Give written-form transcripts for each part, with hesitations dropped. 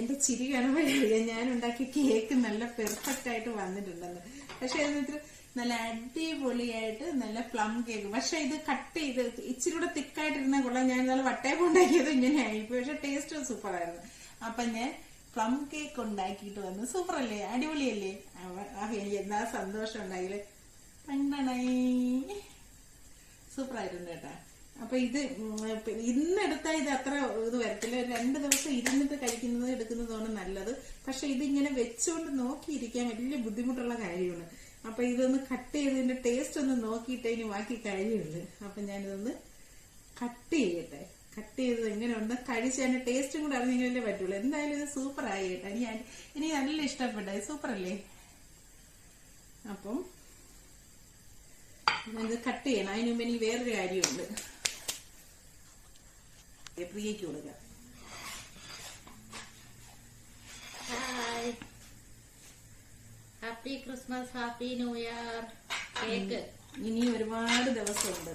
എന്റെ ചിരി കാണുമ്പോഴറിയാം ഞാൻ ഉണ്ടാക്കിയ കേക്ക് നല്ല പെർഫെക്റ്റ് ആയിട്ട് വന്നിട്ടുണ്ടെന്ന്. പക്ഷെ എന്നിട്ട് നല്ല അടിപൊളിയായിട്ട് നല്ല പ്ലം കേക്ക്. പക്ഷെ ഇത് കട്ട് ചെയ്ത് ഇച്ചിരി കൂടെ തിക്കായിട്ടിരുന്ന കൊള്ളാം. ഞാൻ നല്ല വട്ടയപ്പം ഉണ്ടാക്കിയത് ഇങ്ങനെ ആയിപ്പോയി. പക്ഷെ ടേസ്റ്റ് സൂപ്പർ ആയിരുന്നു. അപ്പൊ ഞാൻ പ്ലം കേക്ക് ഉണ്ടാക്കിയിട്ട് വന്നു. സൂപ്പർ അല്ലേ, അടിപൊളിയല്ലേ? എനിക്ക് എന്താ സന്തോഷം ഉണ്ടായില്ലേ. സൂപ്പർ ആയിട്ടുണ്ട് കേട്ടാ. അപ്പൊ ഇത് ഇന്നെടുത്താൽ ഇത് അത്ര ഇത് വരത്തില്ല. 2 ദിവസം ഇരുന്നിട്ട് കഴിക്കുന്നത് എടുക്കുന്നതാണ് നല്ലത്. പക്ഷെ ഇതിങ്ങനെ വെച്ചുകൊണ്ട് നോക്കിയിരിക്കാൻ വലിയ ബുദ്ധിമുട്ടുള്ള കാര്യമാണ്. അപ്പൊ ഇതൊന്ന് കട്ട് ചെയ്തതിന്റെ ടേസ്റ്റ് ഒന്ന് നോക്കിയിട്ടേ ഇനി ബാക്കി കഴിയുള്ളൂ. അപ്പൊ ഞാനിതൊന്ന് കട്ട് ചെയ്യട്ടെ. കട്ട് ചെയ്തത് എങ്ങനെയുണ്ട് കഴിച്ച് അതിന്റെ ടേസ്റ്റും കൂടെ അറിഞ്ഞെങ്കിലല്ലേ പറ്റുള്ളൂ. എന്തായാലും ഇത് സൂപ്പർ ആയി കേട്ടോ. ഇനി നല്ല ഇഷ്ടപ്പെട്ടത്. സൂപ്പർ അല്ലേ? അപ്പം ഇത് കട്ട് ചെയ്യണം. അതിന് മുമ്പ് എനിക്ക് വേറൊരു കാര്യമുണ്ട്. പ്രിയയ്ക്ക് കൊടുക്കാം. Happy Christmas, happy new year. Cake ഇനി ഒരുപാട് ദിവസമുണ്ട്.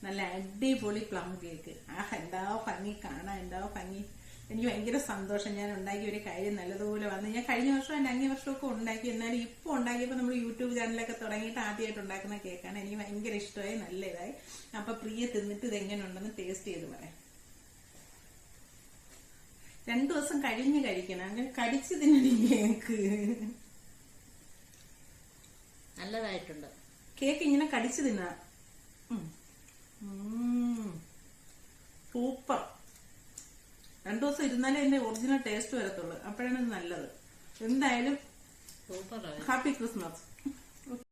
നല്ല അടിപൊളി പ്ലം കേക്ക്. എന്താ ഭംഗി കാണാൻ, എന്താ ഭംഗി. എനിക്ക് ഭയങ്കര സന്തോഷം. ഞാൻ ഉണ്ടാക്കിയ ഒരു കാര്യം നല്ലതുപോലെ വന്ന്. ഞാൻ കഴിഞ്ഞ വർഷം എൻ്റെ അങ്ങേ വർഷമൊക്കെ ഉണ്ടാക്കി. എന്നാലും ഇപ്പൊ ഉണ്ടാക്കിയപ്പോൾ നമ്മൾ യൂട്യൂബ് ചാനലൊക്കെ തുടങ്ങിയിട്ട് ആദ്യമായിട്ട് ഉണ്ടാക്കുന്ന കേക്കാണ്. എനിക്ക് ഭയങ്കര ഇഷ്ടമായി, നല്ല ഇതായി. അപ്പൊ പ്രിയ തിന്നിട്ട് ഇത് എങ്ങനെ ഉണ്ടെന്ന് ടേസ്റ്റ് ചെയ്ത് പറയാം. 2 ദിവസം കഴിഞ്ഞ് കഴിക്കണം. അങ്ങനെ കടിച്ചു തിന്നണ കേക്ക് നല്ലതായിട്ടുണ്ട്. കേക്ക് ഇങ്ങനെ കടിച്ചു തിന്നാ സൂപ്പർ. 2 ദിവസം ഇരുന്നാലേ എന്റെ ഒറിജിനൽ ടേസ്റ്റ് വരത്തുള്ളൂ. അപ്പോഴാണ് ഇത് നല്ലത്. എന്തായാലും സൂപ്പർ. Happy Christmas.